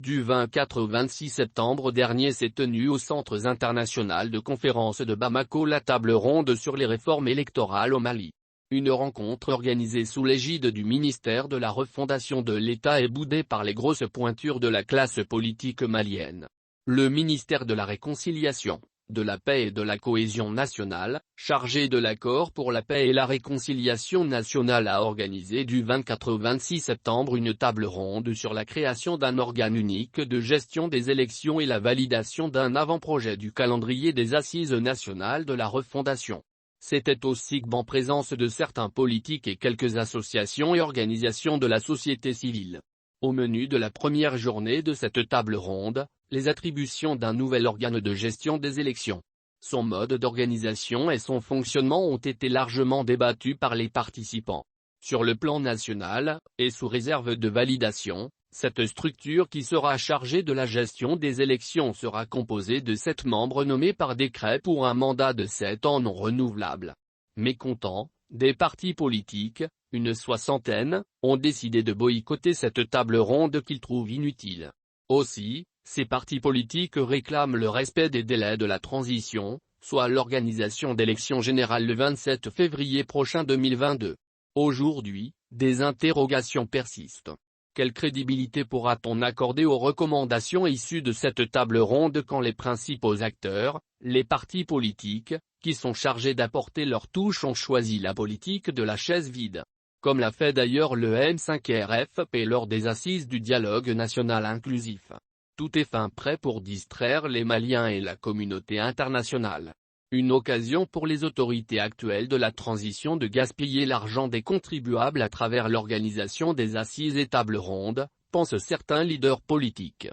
Du 24 au 26 septembre dernier s'est tenue au Centre international de conférence de Bamako la table ronde sur les réformes électorales au Mali. Une rencontre organisée sous l'égide du ministère de la refondation de l'État et boudée par les grosses pointures de la classe politique malienne. Le ministère de la Réconciliation, de la Paix et de la Cohésion nationale, chargé de l'accord pour la paix et la réconciliation nationale a organisé du 24 au 26 septembre une table ronde sur la création d'un organe unique de gestion des élections et la validation d'un avant-projet du calendrier des assises nationales de la refondation. C'était aussi en présence de certains politiques et quelques associations et organisations de la société civile. Au menu de la première journée de cette table ronde, les attributions d'un nouvel organe de gestion des élections. Son mode d'organisation et son fonctionnement ont été largement débattus par les participants. Sur le plan national, et sous réserve de validation, cette structure qui sera chargée de la gestion des élections sera composée de 7 membres nommés par décret pour un mandat de 7 ans non renouvelable. Mécontents, des partis politiques, une soixantaine, ont décidé de boycotter cette table ronde qu'ils trouvent inutile. Aussi, ces partis politiques réclament le respect des délais de la transition, soit l'organisation d'élections générales le 27 février prochain 2022. Aujourd'hui, des interrogations persistent. Quelle crédibilité pourra-t-on accorder aux recommandations issues de cette table ronde quand les principaux acteurs, les partis politiques, qui sont chargés d'apporter leur touche ont choisi la politique de la chaise vide? Comme l'a fait d'ailleurs le M5RFP lors des assises du dialogue national inclusif. Tout est fin prêt pour distraire les Maliens et la communauté internationale. Une occasion pour les autorités actuelles de la transition de gaspiller l'argent des contribuables à travers l'organisation des assises et tables rondes, pensent certains leaders politiques.